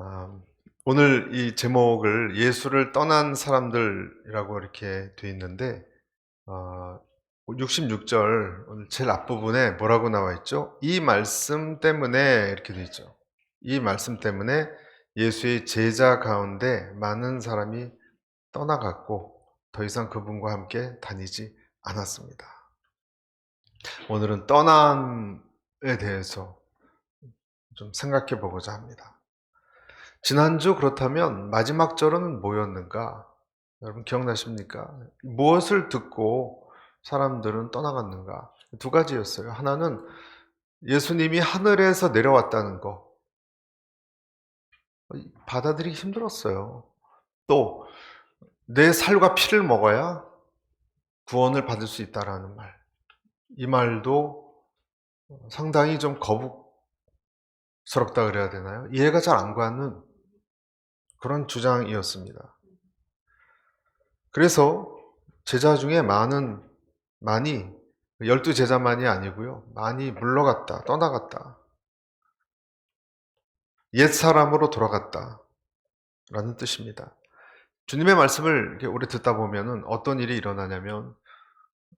아, 오늘 이 제목을 예수를 떠난 사람들이라고 이렇게 돼 있는데, 66절 오늘 제일 앞부분에 뭐라고 나와 있죠? 이 말씀 때문에 이렇게 돼 있죠. 이 말씀 때문에 예수의 제자 가운데 많은 사람이 떠나갔고 더 이상 그분과 함께 다니지 않았습니다. 오늘은 떠남에 대해서 좀 생각해 보고자 합니다. 지난주 그렇다면 마지막 절은 뭐였는가? 여러분 기억나십니까? 무엇을 듣고 사람들은 떠나갔는가? 두 가지였어요. 하나는 예수님이 하늘에서 내려왔다는 거. 받아들이기 힘들었어요. 또 내 살과 피를 먹어야 구원을 받을 수 있다라는 말. 이 말도 상당히 좀 거북스럽다 그래야 되나요? 이해가 잘 안 가는 그런 주장이었습니다. 그래서 제자 중에 많이 12제자만이 아니고요. 많이 물러갔다, 떠나갔다. 옛사람으로 돌아갔다 라는 뜻입니다. 주님의 말씀을 이렇게 오래 듣다 보면은 어떤 일이 일어나냐면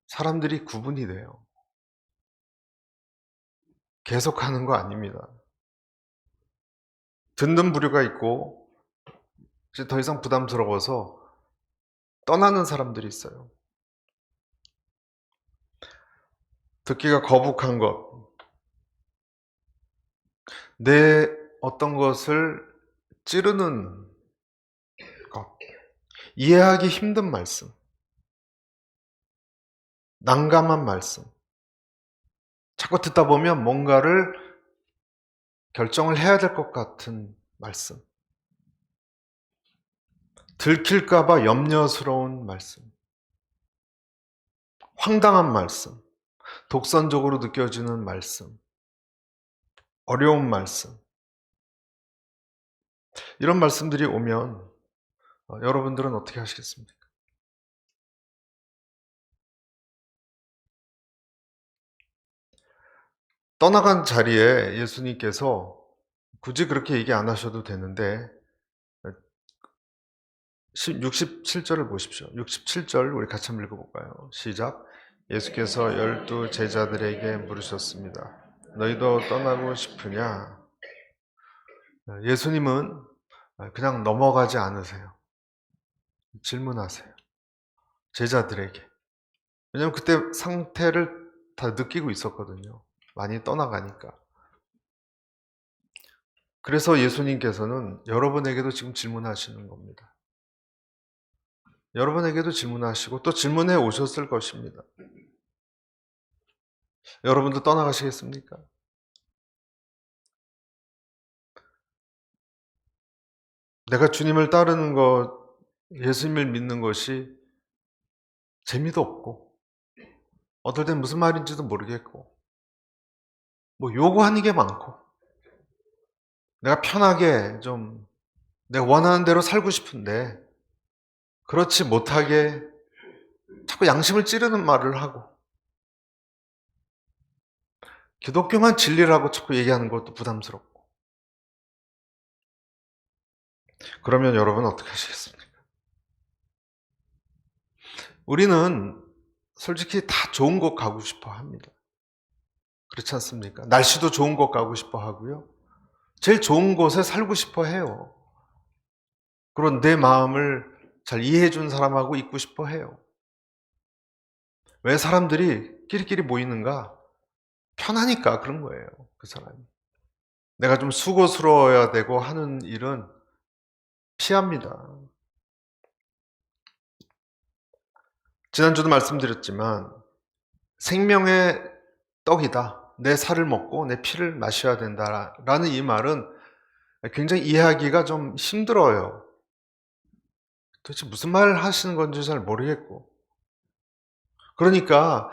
사람들이 구분이 돼요. 계속하는 거 아닙니다. 듣는 부류가 있고 이제 더 이상 부담스러워서 떠나는 사람들이 있어요. 듣기가 거북한 것, 내 어떤 것을 찌르는 것, 이해하기 힘든 말씀, 난감한 말씀. 자꾸 듣다 보면 뭔가를 결정을 해야 될 것 같은 말씀. 들킬까봐 염려스러운 말씀. 황당한 말씀. 독선적으로 느껴지는 말씀. 어려운 말씀. 이런 말씀들이 오면 여러분들은 어떻게 하시겠습니까? 떠나간 자리에 예수님께서 굳이 그렇게 얘기 안 하셔도 되는데 67절을 보십시오. 67절 우리 같이 한번 읽어볼까요? 시작. 예수께서 12제자들에게 물으셨습니다. 너희도 떠나고 싶으냐? 예수님은 그냥 넘어가지 않으세요. 질문하세요. 제자들에게. 왜냐하면 그때 상태를 다 느끼고 있었거든요. 많이 떠나가니까. 그래서 예수님께서는 여러분에게도 지금 질문하시는 겁니다. 여러분에게도 질문하시고 또 질문해 오셨을 것입니다. 여러분도 떠나가시겠습니까? 내가 주님을 따르는 것, 예수님을 믿는 것이 재미도 없고 어떨 땐 무슨 말인지도 모르겠고 뭐 요구하는 게 많고 내가 편하게 좀 내가 원하는 대로 살고 싶은데 그렇지 못하게 자꾸 양심을 찌르는 말을 하고 기독교만 진리라고 자꾸 얘기하는 것도 부담스럽고 그러면 여러분 어떻게 하시겠습니까? 우리는 솔직히 다 좋은 곳 가고 싶어 합니다. 그렇지 않습니까? 날씨도 좋은 곳 가고 싶어 하고요. 제일 좋은 곳에 살고 싶어 해요. 그런 내 마음을 잘 이해해 준 사람하고 있고 싶어 해요. 왜 사람들이 끼리끼리 모이는가? 편하니까 그런 거예요. 그 사람이. 내가 좀 수고스러워야 되고 하는 일은 피합니다. 지난주도 말씀드렸지만 생명의 떡이다. 내 살을 먹고 내 피를 마셔야 된다라는 이 말은 굉장히 이해하기가 좀 힘들어요. 도대체 무슨 말을 하시는 건지 잘 모르겠고. 그러니까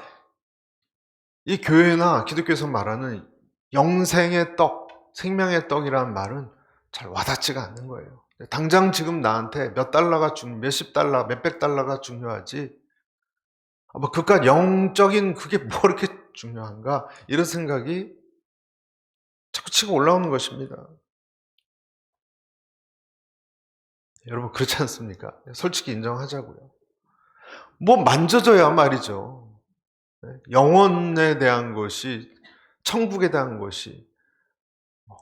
이 교회나 기독교에서 말하는 영생의 떡, 생명의 떡이라는 말은 잘 와닿지가 않는 거예요. 당장 지금 나한테 몇 달러가 몇십 달러, 몇백 달러가 중요하지. 뭐 그깟 영적인 그게 뭐 이렇게 중요한가? 이런 생각이 자꾸 치고 올라오는 것입니다. 여러분 그렇지 않습니까? 솔직히 인정하자고요. 뭐 만져져야 말이죠. 영혼에 대한 것이, 천국에 대한 것이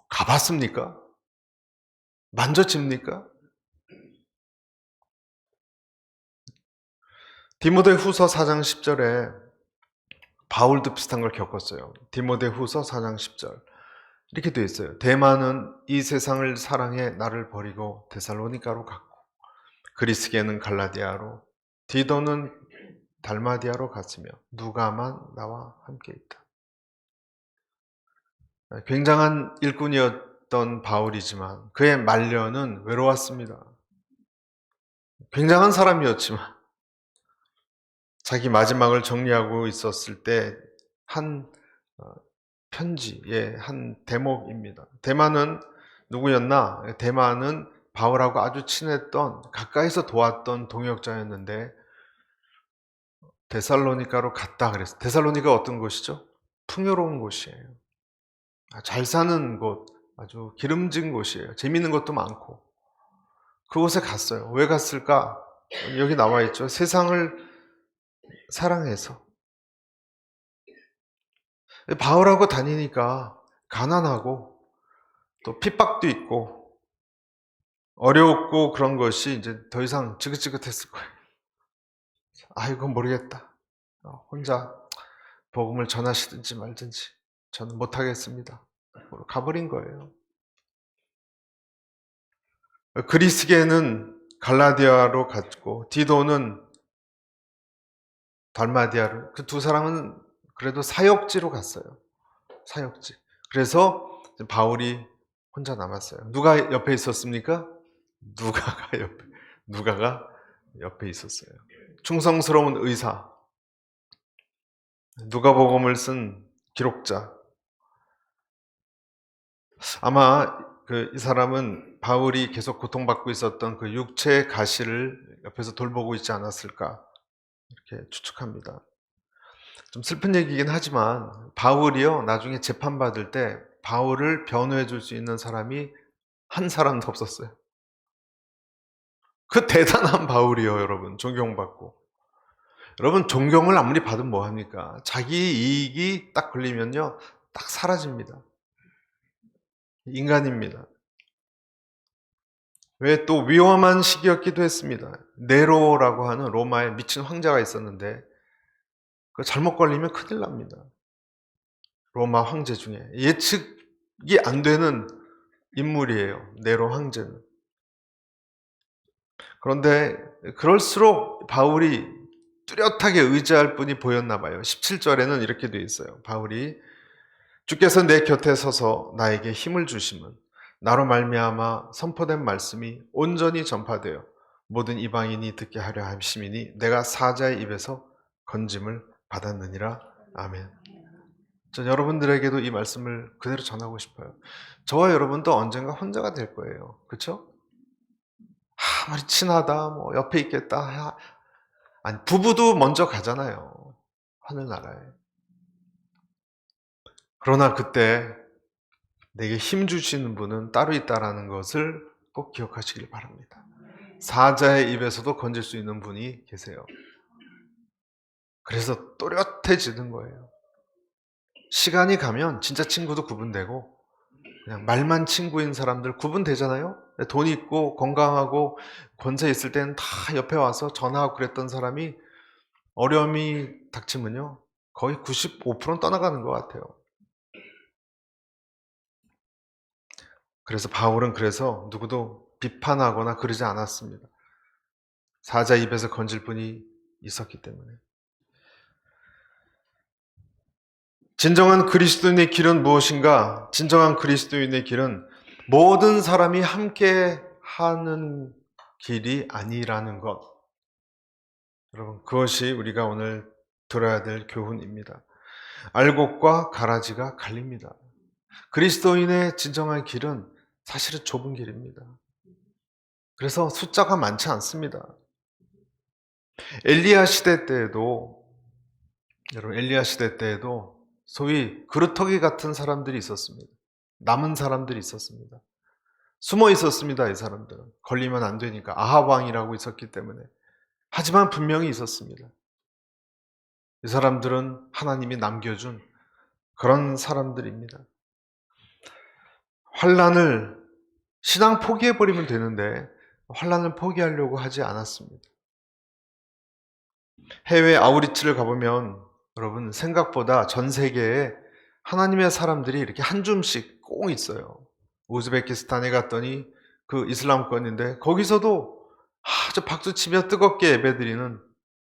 가봤습니까? 만져집니까? 디모데후서 4장 10절에 바울도 비슷한 걸 겪었어요. 디모데후서 4장 10절 이렇게 되어 있어요. 데마는 이 세상을 사랑해 나를 버리고 데살로니가로 갔고, 그리스게는 갈라디아로, 디도는 달마디아로 갔으며 누가만 나와 함께 있다. 굉장한 일꾼이었던 바울이지만 그의 말년은 외로웠습니다. 굉장한 사람이었지만 자기 마지막을 정리하고 있었을 때 한 편지의 한 대목입니다. 대마는 누구였나? 대마는 바울하고 아주 친했던, 가까이서 도왔던 동역자였는데 데살로니가로 갔다 그랬어요. 데살로니가 어떤 곳이죠? 풍요로운 곳이에요. 잘 사는 곳, 아주 기름진 곳이에요. 재밌는 것도 많고. 그곳에 갔어요. 왜 갔을까? 여기 나와 있죠. 세상을 사랑해서. 바울하고 다니니까 가난하고 또 핍박도 있고 어렵고 그런 것이 이제 더 이상 지긋지긋했을 거예요. 이건 모르겠다. 혼자 복음을 전하시든지 말든지 저는 못하겠습니다. 가버린 거예요. 그리스게는 갈라디아로 갔고 디도는 달마디아로, 그 두 사람은 그래도 사역지로 갔어요. 사역지. 그래서 바울이 혼자 남았어요. 누가 옆에 있었습니까? 누가가 옆에 있었어요. 충성스러운 의사, 누가복음을 쓴 기록자. 아마 이 사람은 바울이 계속 고통받고 있었던 그 육체의 가시를 옆에서 돌보고 있지 않았을까 이렇게 추측합니다. 좀 슬픈 얘기긴 하지만 바울이요, 나중에 재판받을 때 바울을 변호해 줄 수 있는 사람이 한 사람도 없었어요. 그 대단한 바울이요, 여러분. 존경받고. 여러분, 존경을 아무리 받으면 뭐합니까? 자기 이익이 딱 걸리면요, 딱 사라집니다. 인간입니다. 왜 또 위험한 시기였기도 했습니다. 네로라고 하는 로마의 미친 황제가 있었는데 그 잘못 걸리면 큰일 납니다. 로마 황제 중에 예측이 안 되는 인물이에요. 네로 황제는. 그런데 그럴수록 바울이 뚜렷하게 의지할 분이 보였나 봐요. 17절에는 이렇게 되어 있어요. 바울이 주께서 내 곁에 서서 나에게 힘을 주심은 나로 말미암아 선포된 말씀이 온전히 전파되어 모든 이방인이 듣게 하려 하심이니 내가 사자의 입에서 건짐을 받았느니라. 아멘. 전 여러분들에게도 이 말씀을 그대로 전하고 싶어요. 저와 여러분도 언젠가 혼자가 될 거예요. 그렇죠? 아무리 친하다, 뭐 옆에 있겠다. 아니, 부부도 먼저 가잖아요. 하늘나라에. 그러나 그때 내게 힘 주시는 분은 따로 있다는 것을 꼭 기억하시길 바랍니다. 사자의 입에서도 건질 수 있는 분이 계세요. 그래서 또렷해지는 거예요. 시간이 가면 진짜 친구도 구분되고 그냥 말만 친구인 사람들 구분되잖아요. 돈 있고 건강하고 권세 있을 때는 다 옆에 와서 전화하고 그랬던 사람이 어려움이 닥치면요 거의 95%는 떠나가는 것 같아요. 그래서 바울은 그래서 누구도 비판하거나 그러지 않았습니다. 사자 입에서 건질 분이 있었기 때문에. 진정한 그리스도인의 길은 무엇인가? 진정한 그리스도인의 길은 모든 사람이 함께 하는 길이 아니라는 것. 여러분, 그것이 우리가 오늘 들어야 될 교훈입니다. 알곡과 가라지가 갈립니다. 그리스도인의 진정한 길은 사실은 좁은 길입니다. 그래서 숫자가 많지 않습니다. 엘리야 시대 때에도, 여러분, 엘리야 시대 때에도 소위 그루터기 같은 사람들이 있었습니다. 남은 사람들이 있었습니다. 숨어 있었습니다. 이 사람들은 걸리면 안 되니까. 아합 왕이라고 있었기 때문에. 하지만 분명히 있었습니다. 이 사람들은 하나님이 남겨준 그런 사람들입니다. 환난을 신앙 포기해버리면 되는데 환난을 포기하려고 하지 않았습니다. 해외 아우리치를 가보면 여러분 생각보다 전 세계에 하나님의 사람들이 이렇게 한 줌씩 꼭 있어요. 우즈베키스탄에 갔더니 그 이슬람권인데 거기서도 아주 박수치며 뜨겁게 예배드리는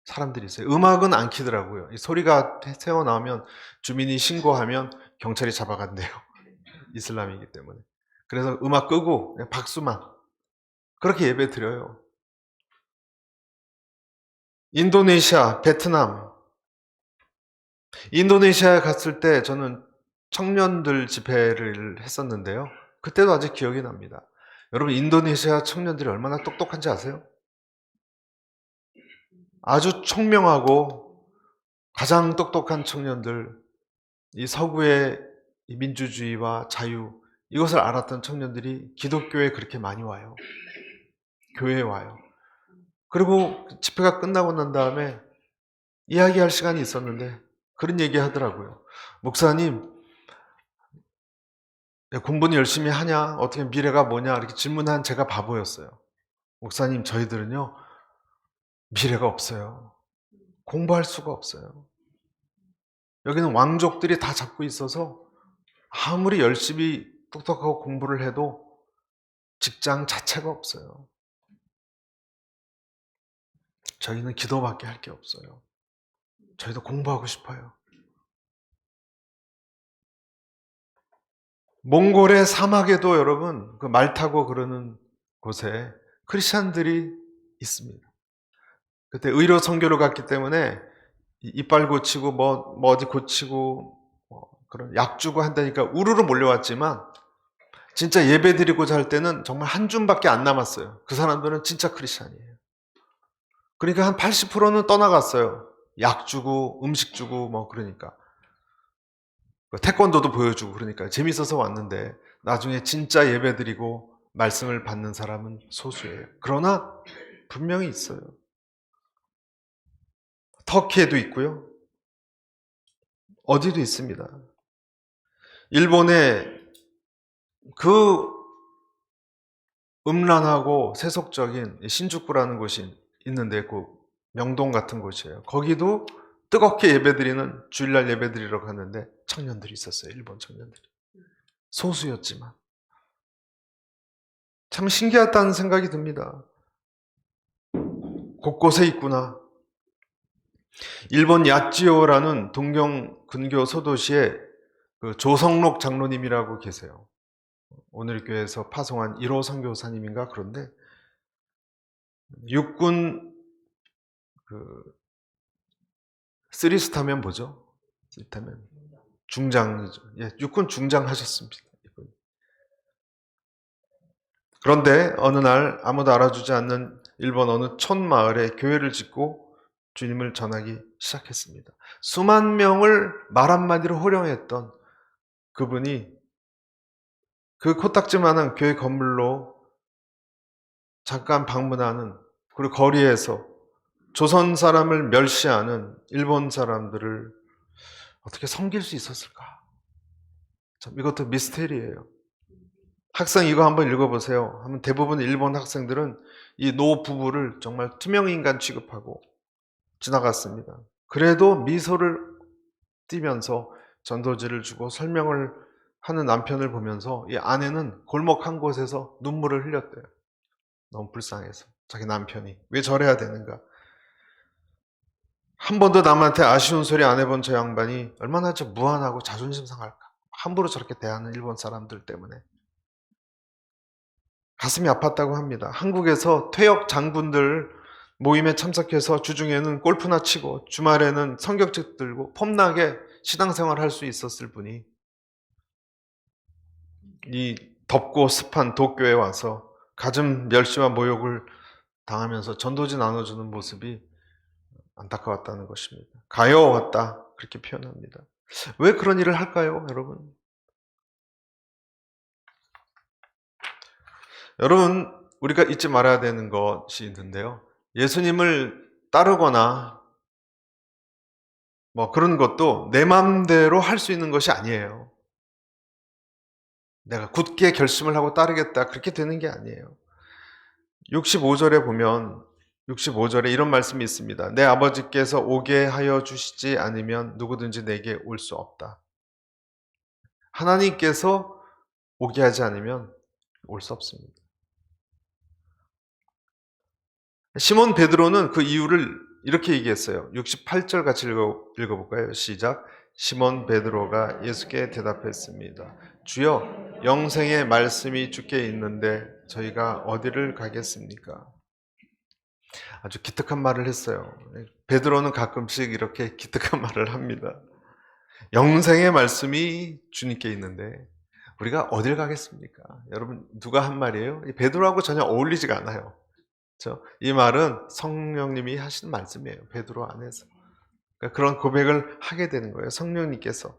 사람들이 있어요. 음악은 안 키더라고요. 이 소리가 새어나오면 주민이 신고하면 경찰이 잡아간대요. 이슬람이기 때문에. 그래서 음악 끄고 그냥 박수만 그렇게 예배 드려요. 인도네시아, 베트남. 인도네시아에 갔을 때 저는 청년들 집회를 했었는데요. 그때도 아직 기억이 납니다. 여러분 인도네시아 청년들이 얼마나 똑똑한지 아세요? 아주 총명하고 가장 똑똑한 청년들, 이 서구의 이 민주주의와 자유 이것을 알았던 청년들이 기독교에 그렇게 많이 와요. 교회에 와요. 그리고 집회가 끝나고 난 다음에 이야기할 시간이 있었는데 그런 얘기 하더라고요. 목사님, 공부는 열심히 하냐? 어떻게 미래가 뭐냐? 이렇게 질문한 제가 바보였어요. 목사님, 저희들은요, 미래가 없어요. 공부할 수가 없어요. 여기는 왕족들이 다 잡고 있어서 아무리 열심히 똑똑하고 공부를 해도 직장 자체가 없어요. 저희는 기도밖에 할 게 없어요. 저희도 공부하고 싶어요. 몽골의 사막에도 여러분 그 말 타고 그러는 곳에 크리스찬들이 있습니다. 그때 의료 선교를 갔기 때문에 이빨 고치고 뭐 어디 고치고 그런 약 주고 한다니까 우르르 몰려왔지만 진짜 예배 드리고자 할 때는 정말 한 줌밖에 안 남았어요. 그 사람들은 진짜 크리스찬이에요. 그러니까 한 80%는 떠나갔어요. 약 주고 음식 주고 뭐 그러니까. 태권도도 보여주고 그러니까 재밌어서 왔는데 나중에 진짜 예배드리고 말씀을 받는 사람은 소수예요. 그러나 분명히 있어요. 터키에도 있고요. 어디도 있습니다. 일본에 그 음란하고 세속적인 신주쿠라는 곳이 있는데 그 명동 같은 곳이에요. 거기도 뜨겁게 예배드리는 주일날 예배드리러 갔는데 청년들이 있었어요. 일본 청년들이. 소수였지만 참 신기하다는 생각이 듭니다. 곳곳에 있구나. 일본 야찌오라는 동경 근교 소도시에 그 조성록 장로님이라고 계세요. 오늘 교회에서 파송한 1호 선교사님인가 그런데 육군 그 쓰리스타면 뭐죠? 쓰리스타면 중장이죠. 예, 육군 중장 하셨습니다. 그런데 어느 날 아무도 알아주지 않는 일본 어느 촌 마을에 교회를 짓고 주님을 전하기 시작했습니다. 수만 명을 말 한마디로 호령했던 그분이 그 코딱지만한 교회 건물로 잠깐 방문하는 그리고 거리에서 조선 사람을 멸시하는 일본 사람들을 어떻게 섬길 수 있었을까? 참 이것도 미스테리예요. 학생 이거 한번 읽어보세요. 하면 대부분 일본 학생들은 이 노 부부를 정말 투명인간 취급하고 지나갔습니다. 그래도 미소를 띠면서 전도지를 주고 설명을 하는 남편을 보면서 이 아내는 골목 한 곳에서 눈물을 흘렸대요. 너무 불쌍해서. 자기 남편이 왜 저래야 되는가. 한 번도 남한테 아쉬운 소리 안 해본 저 양반이 얼마나 저 무한하고 자존심 상할까. 함부로 저렇게 대하는 일본 사람들 때문에. 가슴이 아팠다고 합니다. 한국에서 퇴역 장군들 모임에 참석해서 주중에는 골프나 치고 주말에는 성경책 들고 폼나게 신앙생활 할 수 있었을 분이 이 덥고 습한 도쿄에 와서 갖은 멸시와 모욕을 당하면서 전도지 나눠주는 모습이 안타까웠다는 것입니다. 가여웠다 그렇게 표현합니다. 왜 그런 일을 할까요, 여러분? 여러분, 우리가 잊지 말아야 되는 것이 있는데요. 예수님을 따르거나 뭐 그런 것도 내 맘대로 할 수 있는 것이 아니에요. 내가 굳게 결심을 하고 따르겠다 그렇게 되는 게 아니에요. 65절에 보면 65절에 이런 말씀이 있습니다. 내 아버지께서 오게 하여 주시지 않으면 누구든지 내게 올 수 없다. 하나님께서 오게 하지 않으면 올 수 없습니다. 시몬 베드로는 그 이유를 이렇게 얘기했어요. 68절 같이 읽어볼까요? 시작. 시몬 베드로가 예수께 대답했습니다. 주여, 영생의 말씀이 주께 있는데 저희가 어디를 가겠습니까? 아주 기특한 말을 했어요. 베드로는 가끔씩 이렇게 기특한 말을 합니다. 영생의 말씀이 주님께 있는데 우리가 어딜 가겠습니까? 여러분, 누가 한 말이에요? 베드로하고 전혀 어울리지가 않아요. 그렇죠? 이 말은 성령님이 하신 말씀이에요. 베드로 안에서. 그러니까 그런 고백을 하게 되는 거예요. 성령님께서.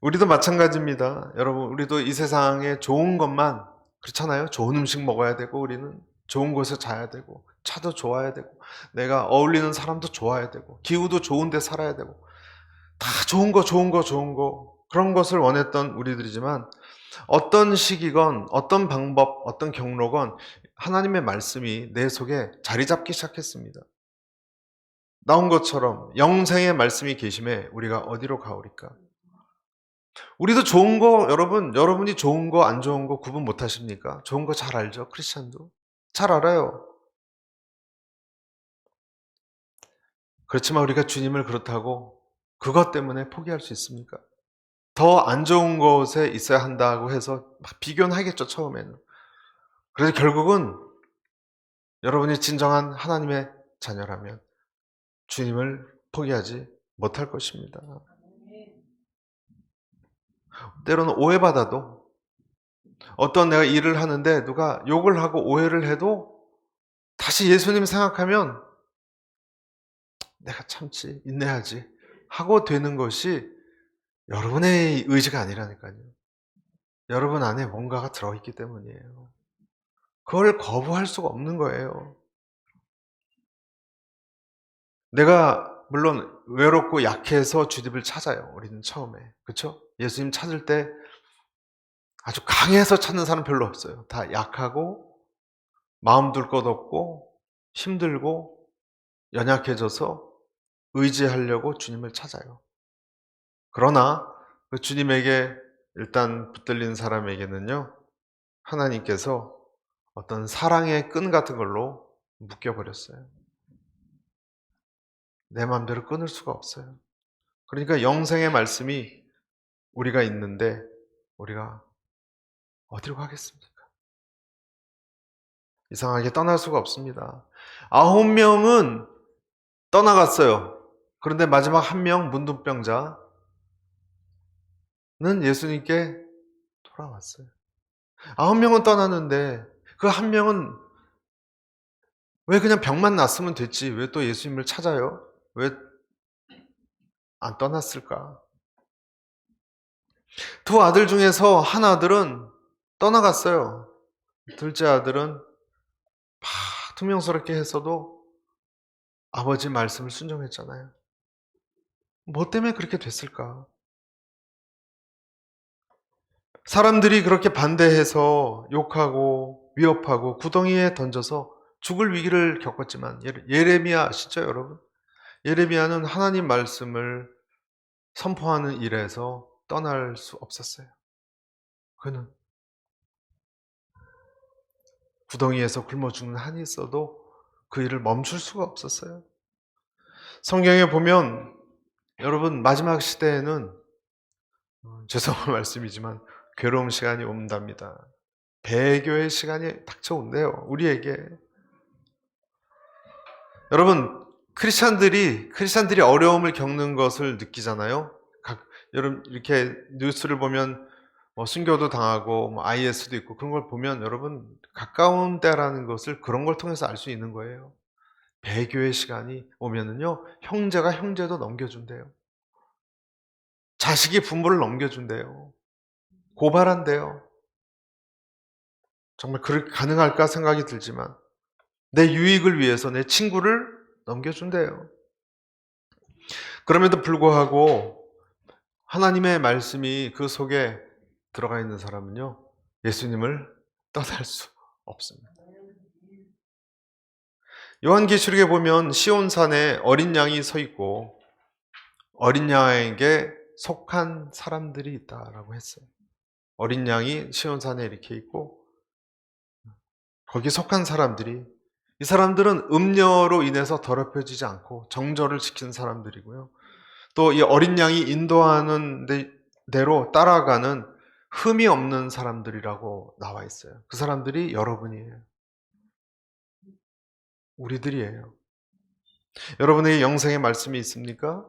우리도 마찬가지입니다. 여러분, 우리도 이 세상에 좋은 것만 그렇잖아요. 좋은 음식 먹어야 되고 우리는 좋은 곳에 자야 되고 차도 좋아야 되고 내가 어울리는 사람도 좋아야 되고 기후도 좋은 데 살아야 되고 다 좋은 거 그런 것을 원했던 우리들이지만 어떤 시기건 어떤 방법 어떤 경로건 하나님의 말씀이 내 속에 자리 잡기 시작했습니다. 나온 것처럼 영생의 말씀이 계심에 우리가 어디로 가오리까? 우리도 좋은 거 여러분이 좋은 거 안 좋은 거 구분 못 하십니까? 좋은 거 잘 알죠? 크리스찬도 잘 알아요. 그렇지만 우리가 주님을 그렇다고 그것 때문에 포기할 수 있습니까? 더 안 좋은 곳에 있어야 한다고 해서 막 비교는 하겠죠, 처음에는. 그래서 결국은 여러분이 진정한 하나님의 자녀라면 주님을 포기하지 못할 것입니다. 때로는 오해받아도 어떤 내가 일을 하는데 누가 욕을 하고 오해를 해도 다시 예수님 생각하면 내가 참지, 인내하지 하고 되는 것이 여러분의 의지가 아니라니까요. 여러분 안에 뭔가가 들어있기 때문이에요. 그걸 거부할 수가 없는 거예요. 내가 물론 외롭고 약해서 주님을 찾아요. 우리는 처음에. 그렇죠? 예수님 찾을 때 아주 강해서 찾는 사람 별로 없어요. 다 약하고 마음 둘 것 없고 힘들고 연약해져서 의지하려고 주님을 찾아요. 그러나 그 주님에게 일단 붙들린 사람에게는요. 하나님께서 어떤 사랑의 끈 같은 걸로 묶여버렸어요. 내 마음대로 끊을 수가 없어요. 그러니까 영생의 말씀이 우리가 있는데 우리가 어디로 가겠습니까? 이상하게 떠날 수가 없습니다. 9명은 떠나갔어요. 그런데 마지막 한 명 문둥병자는 예수님께 돌아왔어요. 9명은 떠났는데 그 한 명은 왜 그냥 병만 났으면 됐지 왜 또 예수님을 찾아요? 왜 안 떠났을까? 두 아들 중에서 한 아들은 떠나갔어요. 둘째 아들은 투명스럽게 했어도 아버지 말씀을 순종했잖아요. 뭐 때문에 그렇게 됐을까? 사람들이 그렇게 반대해서 욕하고 위협하고 구덩이에 던져서 죽을 위기를 겪었지만 예레미야 아시죠, 여러분? 예레미야는 하나님 말씀을 선포하는 일에서 떠날 수 없었어요. 그는 구덩이에서 굶어 죽는 한이 있어도 그 일을 멈출 수가 없었어요. 성경에 보면 여러분 마지막 시대에는 죄송한 말씀이지만 괴로운 시간이 온답니다. 배교의 시간이 닥쳐온대요. 우리에게. 여러분 크리스찬들이 어려움을 겪는 것을 느끼잖아요. 여러분 이렇게 뉴스를 보면 뭐 순교도 당하고 뭐 IS도 있고 그런 걸 보면 여러분 가까운 때라는 것을 그런 걸 통해서 알 수 있는 거예요. 배교의 시간이 오면은요 형제가 형제도 넘겨준대요. 자식이 부모를 넘겨준대요. 고발한대요. 정말 그렇게 가능할까 생각이 들지만 내 유익을 위해서 내 친구를 넘겨준대요. 그럼에도 불구하고 하나님의 말씀이 그 속에 들어가 있는 사람은요, 예수님을 떠날 수 없습니다. 요한계시록에 보면 시온산에 어린 양이 서 있고 어린 양에게 속한 사람들이 있다라고 했어요. 어린 양이 시온산에 이렇게 있고 거기 속한 사람들이, 이 사람들은 음녀로 인해서 더럽혀지지 않고 정절을 지키는 사람들이고요. 또 이 어린 양이 인도하는 대로 따라가는 흠이 없는 사람들이라고 나와 있어요. 그 사람들이 여러분이에요. 우리들이에요. 여러분에게 영생의 말씀이 있습니까?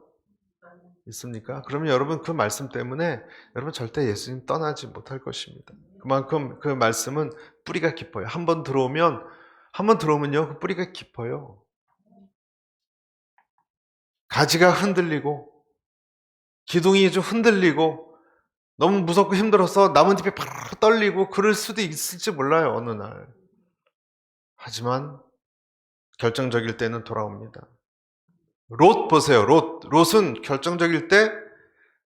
있습니까? 그러면 여러분 그 말씀 때문에 여러분 절대 예수님 떠나지 못할 것입니다. 그만큼 그 말씀은 뿌리가 깊어요. 한 번 들어오면요, 그 뿌리가 깊어요. 가지가 흔들리고 기둥이 좀 흔들리고 너무 무섭고 힘들어서 나뭇잎이 바로 떨리고 그럴 수도 있을지 몰라요, 어느 날. 하지만 결정적일 때는 돌아옵니다. 롯 보세요. 롯은 결정적일 때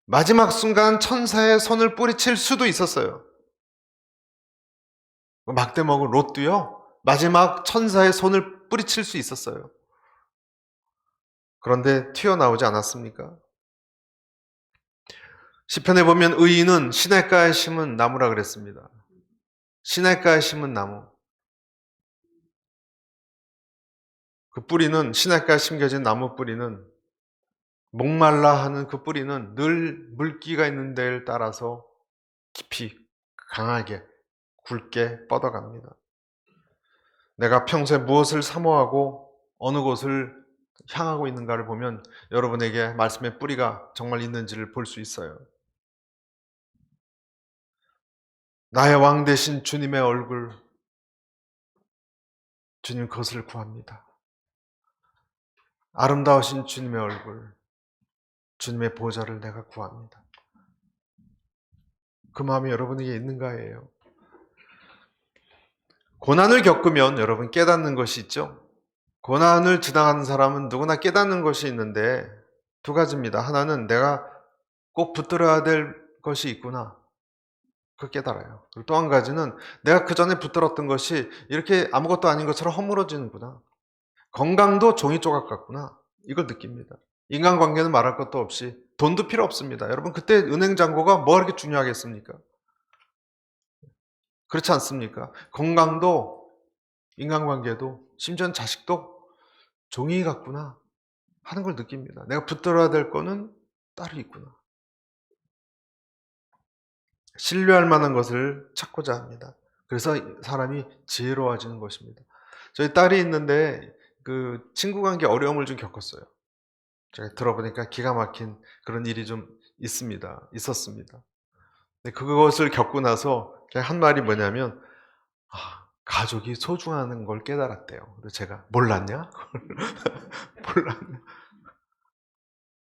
마지막 순간 천사의 손을 뿌리칠 수도 있었어요. 막대 먹은 롯도요, 마지막 천사의 손을 뿌리칠 수 있었어요. 그런데 튀어나오지 않았습니까? 시편에 보면 의인은 시냇가에 심은 나무라 그랬습니다. 시냇가에 심은 나무. 그 뿌리는, 시냇가에 심겨진 나무 뿌리는, 목말라 하는 그 뿌리는 늘 물기가 있는 데를 따라서 깊이 강하게 굵게 뻗어갑니다. 내가 평소에 무엇을 사모하고 어느 곳을 향하고 있는가를 보면 여러분에게 말씀의 뿌리가 정말 있는지를 볼 수 있어요. 나의 왕 되신 주님의 얼굴, 주님 그것을 구합니다. 아름다우신 주님의 얼굴, 주님의 보좌를 내가 구합니다. 그 마음이 여러분에게 있는가예요. 고난을 겪으면 여러분 깨닫는 것이 있죠. 고난을 지나가는 사람은 누구나 깨닫는 것이 있는데 두 가지입니다. 하나는 내가 꼭 붙들어야 될 것이 있구나. 그 깨달아요. 그리고 또 한 가지는 내가 그 전에 붙들었던 것이 이렇게 아무것도 아닌 것처럼 허물어지는구나. 건강도 종이 조각 같구나. 이걸 느낍니다. 인간관계는 말할 것도 없이 돈도 필요 없습니다. 여러분 그때 은행 잔고가 뭐가 그렇게 중요하겠습니까? 그렇지 않습니까? 건강도 인간관계도 심지어는 자식도 종이 같구나 하는 걸 느낍니다. 내가 붙들어야 될 거는 따로 있구나. 신뢰할 만한 것을 찾고자 합니다. 그래서 사람이 지혜로워지는 것입니다. 저희 딸이 있는데 그 친구 관계 어려움을 좀 겪었어요. 제가 들어보니까 기가 막힌 그런 일이 좀 있었습니다. 근데 그것을 겪고 나서 그냥 한 말이 뭐냐면, 가족이 소중한 걸 깨달았대요. 그래서 제가 몰랐냐? 몰랐냐?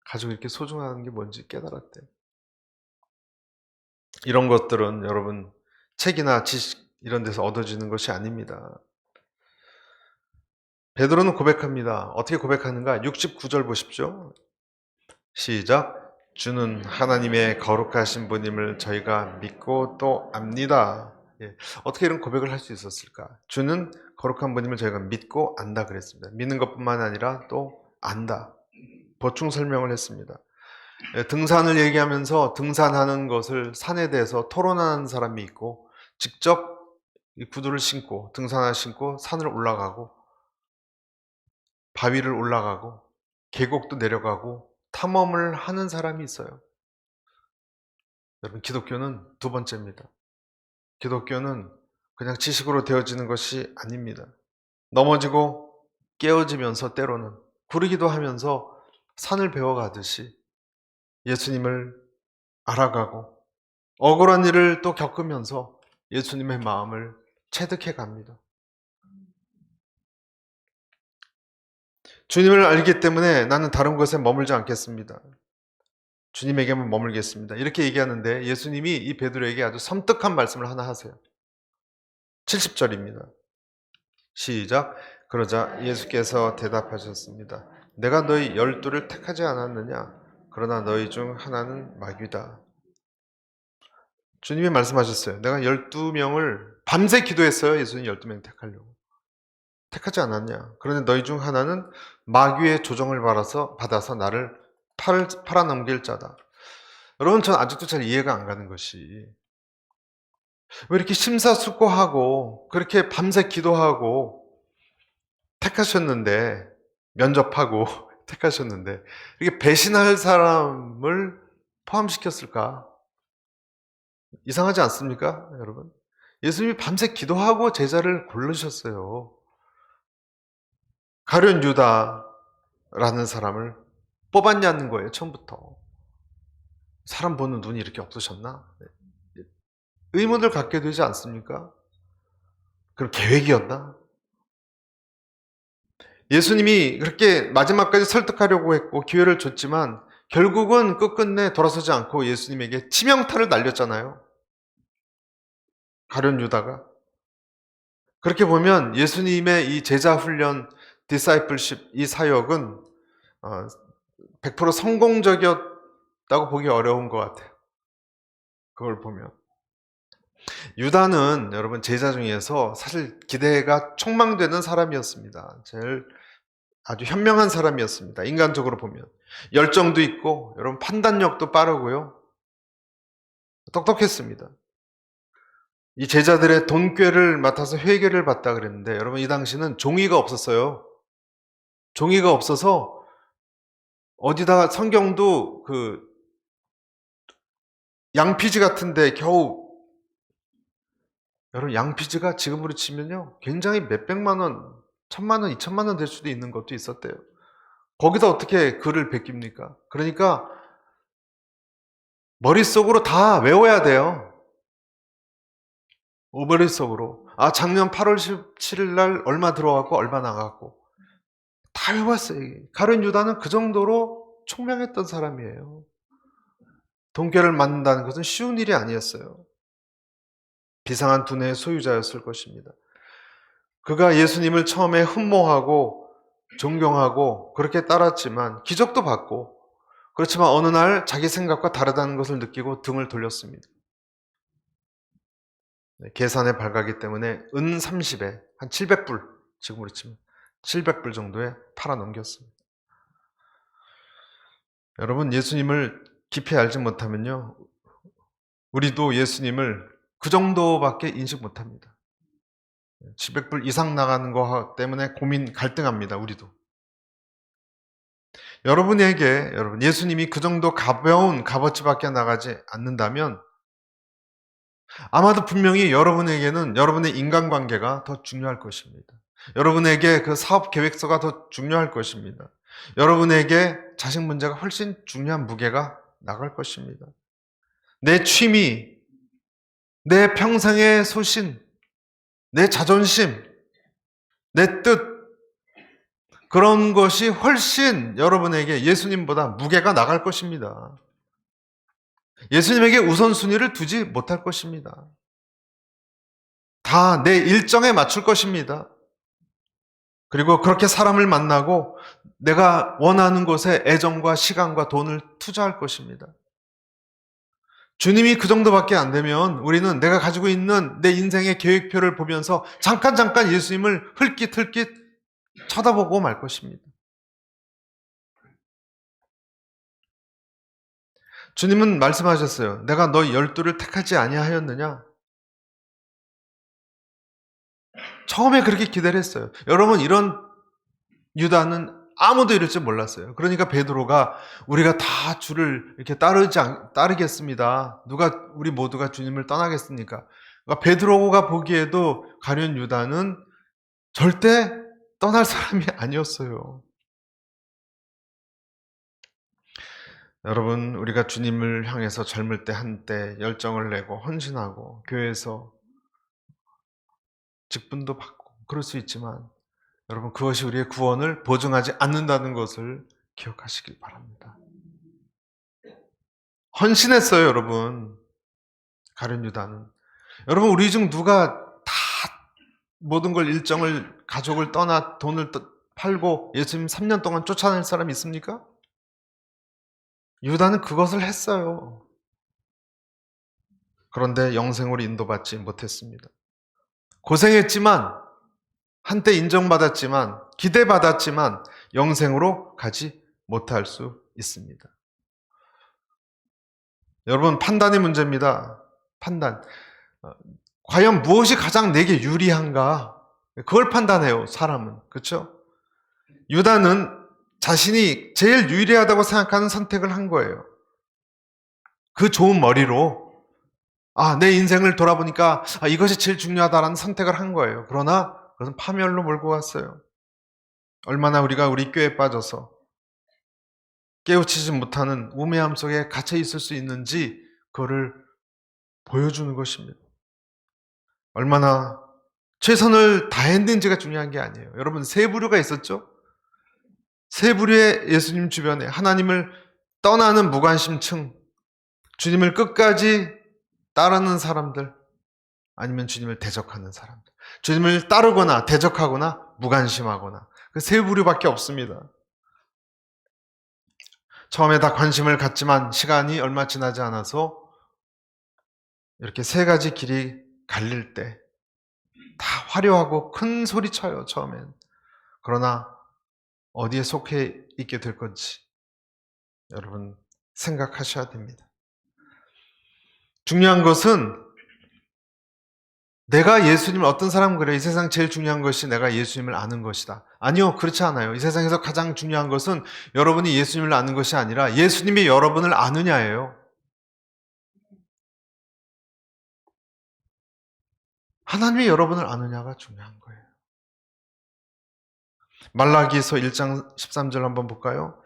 가족이 이렇게 소중한 게 뭔지 깨달았대요. 이런 것들은 여러분 책이나 지식 이런 데서 얻어지는 것이 아닙니다. 베드로는 고백합니다. 어떻게 고백하는가? 69절 보십시오. 시작. 주는 하나님의 거룩하신 분임을 저희가 믿고 또 압니다. 어떻게 이런 고백을 할 수 있었을까? 주는 거룩한 분임을 저희가 믿고 안다 그랬습니다. 믿는 것뿐만 아니라 또 안다. 보충 설명을 했습니다. 등산을 얘기하면서 등산하는 것을 산에 대해서 토론하는 사람이 있고 직접 구두를 신고 등산화를 신고 산을 올라가고 바위를 올라가고 계곡도 내려가고 탐험을 하는 사람이 있어요. 여러분 기독교는 두 번째입니다. 기독교는 그냥 지식으로 되어지는 것이 아닙니다. 넘어지고 깨어지면서 때로는 구르기도 하면서 산을 배워가듯이 예수님을 알아가고 억울한 일을 또 겪으면서 예수님의 마음을 체득해 갑니다. 주님을 알기 때문에 나는 다른 곳에 머물지 않겠습니다. 주님에게만 머물겠습니다. 이렇게 얘기하는데 예수님이 이 베드로에게 아주 섬뜩한 말씀을 하나 하세요. 70절입니다. 시작. 그러자 예수께서 대답하셨습니다. 내가 너희 12를 택하지 않았느냐? 그러나 너희 중 하나는 마귀다. 주님이 말씀하셨어요. 내가 12명을 밤새 기도했어요. 예수님 12명 택하려고. 택하지 않았냐? 그런데 너희 중 하나는 마귀의 조정을 받아서 나를 팔아넘길 자다. 여러분, 전 아직도 잘 이해가 안 가는 것이, 왜 이렇게 심사숙고하고 그렇게 밤새 기도하고 택하셨는데, 면접하고 택하셨는데 이렇게 배신할 사람을 포함시켰을까? 이상하지 않습니까, 여러분? 예수님이 밤새 기도하고 제자를 고르셨어요. 가룟 유다라는 사람을 뽑았냐는 거예요, 처음부터. 사람 보는 눈이 이렇게 없으셨나? 의문을 갖게 되지 않습니까? 그럼 계획이었나? 예수님이 그렇게 마지막까지 설득하려고 했고 기회를 줬지만 결국은 끝끝내 돌아서지 않고 예수님에게 치명타를 날렸잖아요. 가룟 유다가. 그렇게 보면 예수님의 이 제자 훈련, 디사이플십, 이 사역은 100% 성공적이었다고 보기 어려운 것 같아요. 그걸 보면. 유다는 여러분 제자 중에서 사실 기대가 촉망되는 사람이었습니다. 제일 아주 현명한 사람이었습니다. 인간적으로 보면. 열정도 있고 여러분 판단력도 빠르고요. 똑똑했습니다. 이 제자들의 돈꾀를 맡아서 회계를 받다 그랬는데 여러분 이 당시는 종이가 없었어요. 종이가 없어서 어디다가 성경도 그 양피지 같은데 겨우, 여러분 양피지가 지금으로 치면요 굉장히 몇백만 원, 1000만 원, 2000만 원 될 수도 있는 것도 있었대요. 거기다 어떻게 글을 베낍니까? 그러니까 머릿속으로 다 외워야 돼요. 머릿속으로. 아, 작년 8월 17일 날 얼마 들어갔고 얼마 나갔고 다 외웠어요. 가룟 유다는 그 정도로 총명했던 사람이에요. 돈꾀를 맞는다는 것은 쉬운 일이 아니었어요. 비상한 두뇌의 소유자였을 것입니다. 그가 예수님을 처음에 흠모하고 존경하고 그렇게 따랐지만 기적도 받고, 그렇지만 어느 날 자기 생각과 다르다는 것을 느끼고 등을 돌렸습니다. 계산에 발가기 때문에 은 30에 한 700불, 지금으로 치면 700불 정도에 팔아넘겼습니다. 여러분, 예수님을 깊이 알지 못하면요 우리도 예수님을 그 정도밖에 인식 못합니다. 700불 이상 나가는 거 때문에 갈등합니다. 우리도. 여러분 예수님이 그 정도 가벼운 값어치밖에 나가지 않는다면 아마도 분명히 여러분에게는 여러분의 인간관계가 더 중요할 것입니다. 여러분에게 그 사업 계획서가 더 중요할 것입니다. 여러분에게 자식 문제가 훨씬 중요한 무게가 나갈 것입니다. 내 취미, 내 평생의 소신, 내 자존심, 내 뜻, 그런 것이 훨씬 여러분에게 예수님보다 무게가 나갈 것입니다. 예수님에게 우선순위를 두지 못할 것입니다. 다 내 일정에 맞출 것입니다. 그리고 그렇게 사람을 만나고 내가 원하는 곳에 애정과 시간과 돈을 투자할 것입니다. 주님이 그 정도밖에 안 되면 우리는 내가 가지고 있는 내 인생의 계획표를 보면서 잠깐 예수님을 흘낏 쳐다보고 말 것입니다. 주님은 말씀하셨어요. 내가 너 12를 택하지 아니하였느냐? 처음에 그렇게 기대를 했어요. 여러분, 이런 유다는 아무도 이럴 줄 몰랐어요. 그러니까 베드로가 우리가 다 주를 이렇게 따르겠습니다. 우리 모두가 주님을 떠나겠습니까? 그러니까 베드로가 보기에도 가룟 유다는 절대 떠날 사람이 아니었어요. 여러분, 우리가 주님을 향해서 젊을 때 한때 열정을 내고 헌신하고 교회에서 직분도 받고 그럴 수 있지만 여러분, 그것이 우리의 구원을 보증하지 않는다는 것을 기억하시길 바랍니다. 헌신했어요, 여러분. 가룟 유다는. 여러분, 우리 중 누가 다 모든 걸 일정을 가족을 떠나 돈을 팔고 예수님 3년 동안 쫓아낼 사람이 있습니까? 유다는 그것을 했어요. 그런데 영생으로 인도받지 못했습니다. 고생했지만, 한때 인정받았지만, 기대받았지만 영생으로 가지 못할 수 있습니다. 여러분, 판단의 문제입니다. 판단. 과연 무엇이 가장 내게 유리한가? 그걸 판단해요, 사람은. 그렇죠? 유다는 자신이 제일 유리하다고 생각하는 선택을 한 거예요. 그 좋은 머리로 내 인생을 돌아보니까 이것이 제일 중요하다라는 선택을 한 거예요. 그러나 그것은 파멸로 몰고 갔어요. 얼마나 우리가 우리 꾀에 빠져서 깨우치지 못하는 우매함 속에 갇혀 있을 수 있는지 그거를 보여주는 것입니다. 얼마나 최선을 다했는지가 중요한 게 아니에요. 여러분, 세 부류가 있었죠? 세 부류의 예수님 주변에 하나님을 떠나는 무관심층, 주님을 끝까지 따르는 사람들, 아니면 주님을 대적하는 사람들. 주님을 따르거나 대적하거나 무관심하거나 그 세 부류밖에 없습니다. 처음에 다 관심을 갖지만 시간이 얼마 지나지 않아서 이렇게 세 가지 길이 갈릴 때 다 화려하고 큰 소리 쳐요, 처음엔. 그러나 어디에 속해 있게 될 건지 여러분 생각하셔야 됩니다. 중요한 것은 내가 예수님을, 어떤 사람은 그래요. 이 세상 제일 중요한 것이 내가 예수님을 아는 것이다. 아니요, 그렇지 않아요. 이 세상에서 가장 중요한 것은 여러분이 예수님을 아는 것이 아니라 예수님이 여러분을 아느냐예요. 하나님이 여러분을 아느냐가 중요한 거예요. 말라기서 1장 13절 한번 볼까요?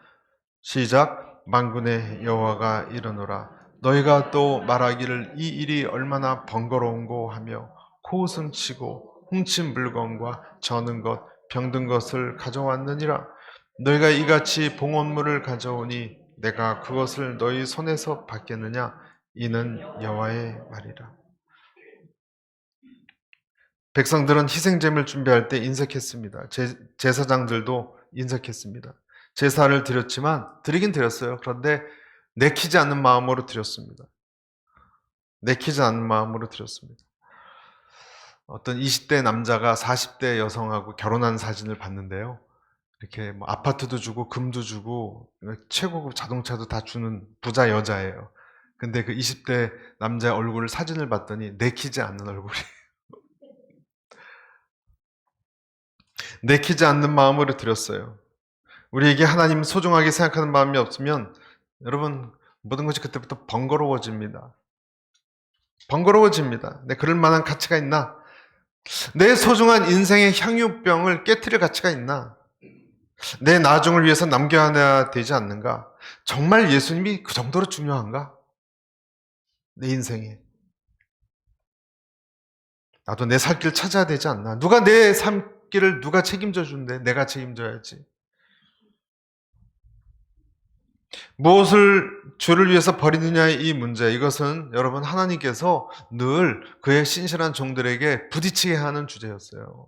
시작. 만군의 여호와가 이르노라. 너희가 또 말하기를 이 일이 얼마나 번거로운고 하며 코웃음치고 훔친 물건과 저는 것, 병든 것을 가져왔느니라. 너희가 이같이 봉헌물을 가져오니 내가 그것을 너희 손에서 받겠느냐? 이는 여호와의 말이라. 백성들은 희생제물 준비할 때 인색했습니다. 제사장들도 인색했습니다. 제사를 드리긴 드렸어요. 그런데 내키지 않는 마음으로 드렸습니다. 내키지 않는 마음으로 드렸습니다. 어떤 20대 남자가 40대 여성하고 결혼한 사진을 봤는데요. 이렇게 아파트도 주고 금도 주고 최고급 자동차도 다 주는 부자 여자예요. 근데 그 20대 남자의 얼굴을 사진을 봤더니 내키지 않는 얼굴이에요. 내키지 않는 마음으로 드렸어요. 우리에게 하나님 소중하게 생각하는 마음이 없으면 여러분 모든 것이 그때부터 번거로워집니다. 번거로워집니다. 그럴 만한 가치가 있나? 내 소중한 인생의 향유병을 깨트릴 가치가 있나? 내 나중을 위해서 남겨야 되지 않는가? 정말 예수님이 그 정도로 중요한가? 내 인생에. 나도 내 살 길 찾아야 되지 않나? 누가 내 삶길을 누가 책임져 준대? 내가 책임져야지. 무엇을 주를 위해서 버리느냐의 이 문제, 이것은 여러분 하나님께서 늘 그의 신실한 종들에게 부딪히게 하는 주제였어요.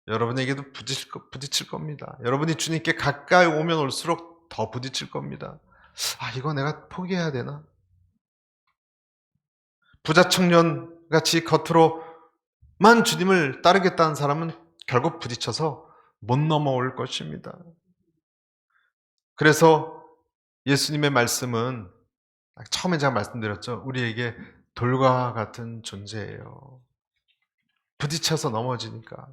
여러분에게도 부딪힐 겁니다. 여러분이 주님께 가까이 오면 올수록 더 부딪힐 겁니다. 이거 내가 포기해야 되나? 부자 청년같이 겉으로만 주님을 따르겠다는 사람은 결국 부딪혀서 못 넘어올 것입니다. 그래서 예수님의 말씀은 처음에 제가 말씀드렸죠. 우리에게 돌과 같은 존재예요. 부딪혀서 넘어지니까.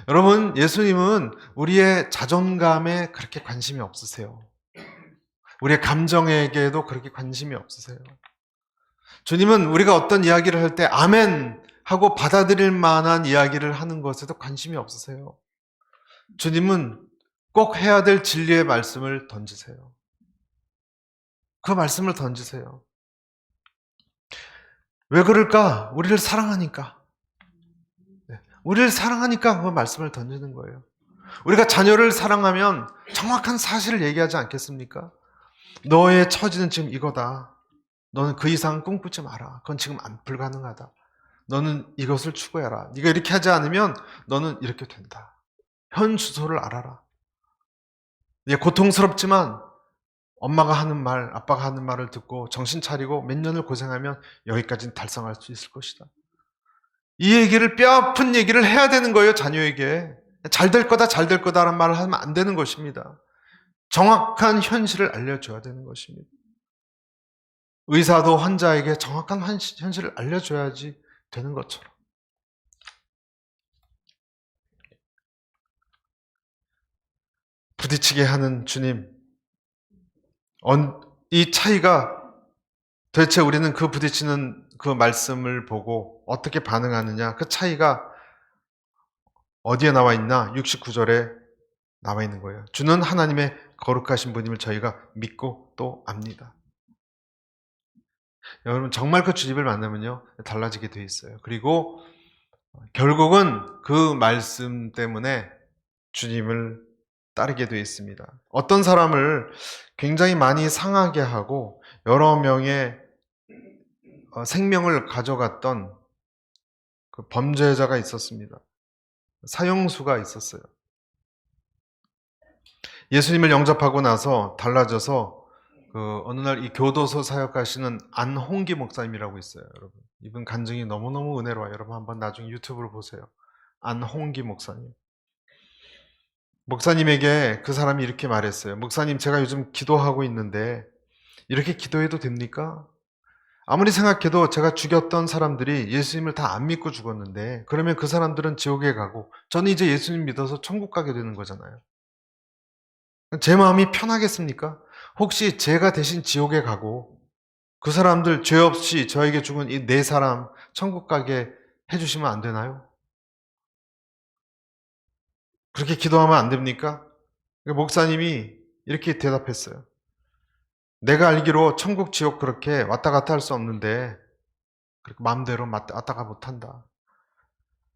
여러분, 예수님은 우리의 자존감에 그렇게 관심이 없으세요. 우리의 감정에게도 그렇게 관심이 없으세요. 주님은 우리가 어떤 이야기를 할 때 아멘 하고 받아들일 만한 이야기를 하는 것에도 관심이 없으세요. 주님은 꼭 해야 될 진리의 말씀을 던지세요. 그 말씀을 던지세요. 왜 그럴까? 우리를 사랑하니까. 우리를 사랑하니까 그 말씀을 던지는 거예요. 우리가 자녀를 사랑하면 정확한 사실을 얘기하지 않겠습니까? 너의 처지는 지금 이거다. 너는 그 이상 꿈꾸지 마라. 그건 지금 불가능하다. 너는 이것을 추구해라. 네가 이렇게 하지 않으면 너는 이렇게 된다. 현 주소를 알아라. 고통스럽지만 엄마가 하는 말, 아빠가 하는 말을 듣고 정신 차리고 몇 년을 고생하면 여기까지는 달성할 수 있을 것이다. 이 얘기를, 뼈아픈 얘기를 해야 되는 거예요, 자녀에게. 잘 될 거다, 잘 될 거다라는 말을 하면 안 되는 것입니다. 정확한 현실을 알려줘야 되는 것입니다. 의사도 환자에게 정확한 현실을 알려줘야지 되는 것처럼. 부딪히게 하는 주님, 이 차이가 도대체 우리는 그 부딪히는 그 말씀을 보고 어떻게 반응하느냐, 그 차이가 어디에 나와 있나? 69절에 나와 있는 거예요. 주는 하나님의 거룩하신 분임을 저희가 믿고 또 압니다. 여러분, 정말 그 주님을 만나면요, 달라지게 돼 있어요. 그리고 결국은 그 말씀 때문에 주님을 따르게 돼 있습니다. 어떤 사람을 굉장히 많이 상하게 하고 여러 명의 생명을 가져갔던 그 범죄자가 있었습니다. 사형수가 있었어요. 예수님을 영접하고 나서 달라져서 어느 날 이 교도소 사역하시는 안홍기 목사님이라고 있어요, 여러분. 이분 간증이 너무너무 은혜로워요. 여러분 한번 나중에 유튜브로 보세요. 안홍기 목사님. 목사님에게 그 사람이 이렇게 말했어요. 목사님, 제가 요즘 기도하고 있는데 이렇게 기도해도 됩니까? 아무리 생각해도 제가 죽였던 사람들이 예수님을 다 안 믿고 죽었는데 그러면 그 사람들은 지옥에 가고 저는 이제 예수님 믿어서 천국 가게 되는 거잖아요. 제 마음이 편하겠습니까? 혹시 제가 대신 지옥에 가고 그 사람들 죄 없이 저에게 죽은 이 네 사람 천국 가게 해주시면 안 되나요? 그렇게 기도하면 안 됩니까? 목사님이 이렇게 대답했어요. 내가 알기로 천국, 지옥 그렇게 왔다 갔다 할 수 없는데 그렇게 마음대로 왔다 갔다 못한다.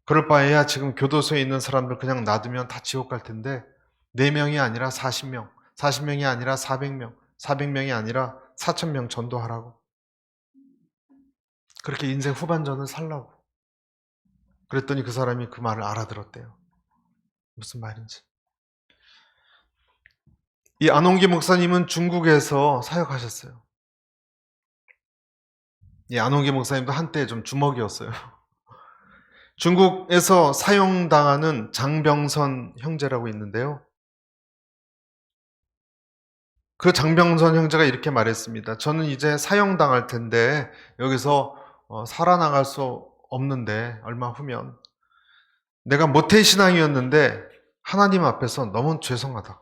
그럴 바에야 지금 교도소에 있는 사람들 그냥 놔두면 다 지옥 갈 텐데 4명이 아니라 40명, 40명이 아니라 400명, 400명이 아니라 4,000명 전도하라고. 그렇게 인생 후반전을 살라고. 그랬더니 그 사람이 그 말을 알아들었대요. 무슨 말인지. 이 안홍기 목사님은 중국에서 사역하셨어요. 이 안홍기 목사님도 한때 좀 주먹이었어요. 중국에서 사형당하는 장병선 형제라고 있는데요. 그 장병선 형제가 이렇게 말했습니다. 저는 이제 사형당할 텐데 여기서 살아나갈 수 없는데 얼마 후면 내가 모태신앙이었는데 하나님 앞에서 너무 죄송하다.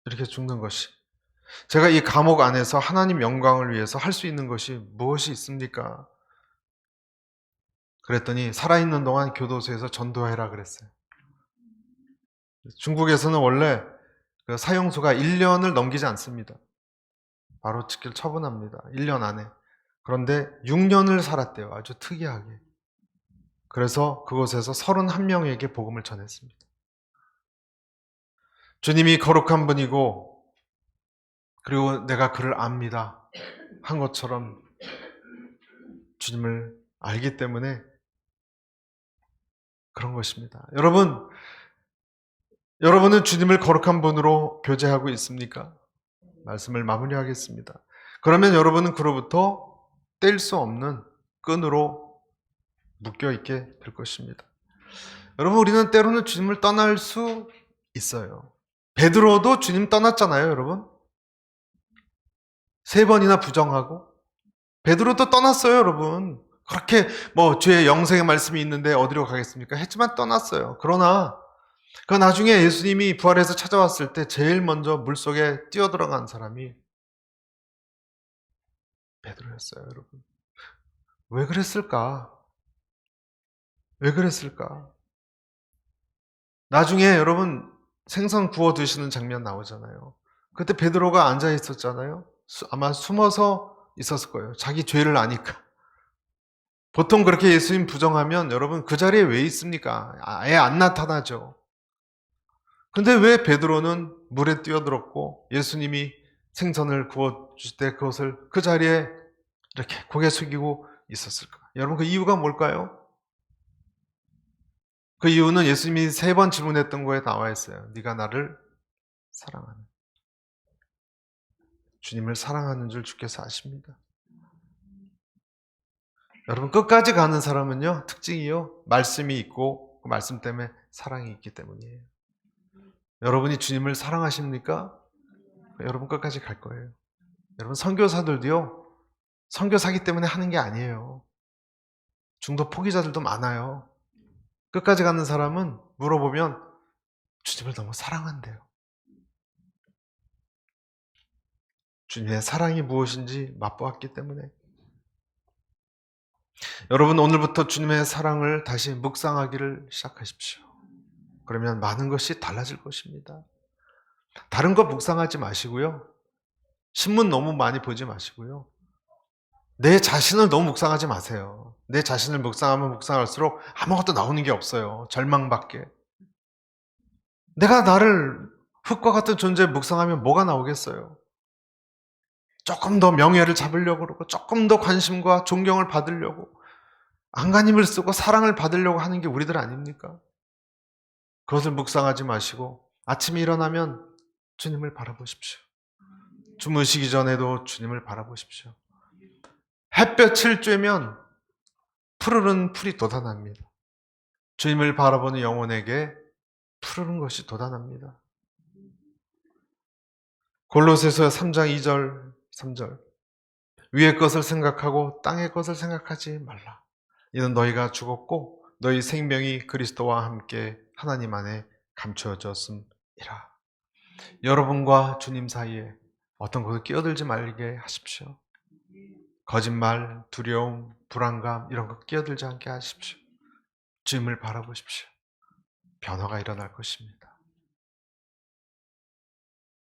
이렇게 죽는 것이. 제가 이 감옥 안에서 하나님 영광을 위해서 할 수 있는 것이 무엇이 있습니까? 그랬더니 살아있는 동안 교도소에서 전도해라 그랬어요. 중국에서는 원래 그 사형수가 1년을 넘기지 않습니다. 바로 직결 처분합니다. 1년 안에. 그런데 6년을 살았대요. 아주 특이하게. 그래서 그곳에서 31명에게 복음을 전했습니다. 주님이 거룩한 분이고 그리고 내가 그를 압니다 한 것처럼 주님을 알기 때문에 그런 것입니다. 여러분은 주님을 거룩한 분으로 교제하고 있습니까? 말씀을 마무리하겠습니다. 그러면 여러분은 그로부터 뗄 수 없는 끈으로 묶여있게 될 것입니다. 여러분, 우리는 때로는 주님을 떠날 수 있어요. 베드로도 주님 떠났잖아요, 여러분. 3번이나 부정하고. 베드로도 떠났어요, 여러분. 그렇게 죄의 영생의 말씀이 있는데 어디로 가겠습니까? 했지만 떠났어요. 그러나 그 나중에 예수님이 부활해서 찾아왔을 때 제일 먼저 물속에 뛰어들어간 사람이 베드로였어요, 여러분. 왜 그랬을까? 왜 그랬을까? 나중에 여러분 생선 구워 드시는 장면 나오잖아요. 그때 베드로가 앉아 있었잖아요. 아마 숨어서 있었을 거예요. 자기 죄를 아니까. 보통 그렇게 예수님 부정하면 여러분 그 자리에 왜 있습니까? 아예 안 나타나죠. 근데 왜 베드로는 물에 뛰어들었고 예수님이 생선을 구워 주실 때 그것을 그 자리에 이렇게 고개 숙이고 있었을까? 여러분, 그 이유가 뭘까요? 그 이유는 예수님이 3번 질문했던 거에 나와 있어요. 네가 나를 사랑하는. 주님을 사랑하는 줄 주께서 아십니다. 여러분, 끝까지 가는 사람은요, 특징이요, 말씀이 있고 그 말씀 때문에 사랑이 있기 때문이에요. 여러분이 주님을 사랑하십니까? 여러분 끝까지 갈 거예요. 여러분, 선교사들도요, 선교사기 때문에 하는 게 아니에요. 중도 포기자들도 많아요. 끝까지 가는 사람은 물어보면 주님을 너무 사랑한대요. 주님의 사랑이 무엇인지 맛보았기 때문에. 여러분, 오늘부터 주님의 사랑을 다시 묵상하기를 시작하십시오. 그러면 많은 것이 달라질 것입니다. 다른 것 묵상하지 마시고요. 신문 너무 많이 보지 마시고요. 내 자신을 너무 묵상하지 마세요. 내 자신을 묵상하면 묵상할수록 아무것도 나오는 게 없어요. 절망밖에. 내가 나를 흙과 같은 존재 묵상하면 뭐가 나오겠어요? 조금 더 명예를 잡으려고 그러고 조금 더 관심과 존경을 받으려고 안간힘을 쓰고 사랑을 받으려고 하는 게 우리들 아닙니까? 그것을 묵상하지 마시고 아침에 일어나면 주님을 바라보십시오. 주무시기 전에도 주님을 바라보십시오. 햇볕을 쬐면 푸르른 풀이 돋아납니다. 주님을 바라보는 영혼에게 푸르른 것이 돋아납니다. 골로새서 3장 2절 3절 위의 것을 생각하고 땅의 것을 생각하지 말라. 이는 너희가 죽었고 너희 생명이 그리스도와 함께 하나님 안에 감추어졌음이라. 여러분과 주님 사이에 어떤 것을 끼어들지 말게 하십시오. 거짓말, 두려움, 불안감 이런 것 끼어들지 않게 하십시오. 주님을 바라보십시오. 변화가 일어날 것입니다.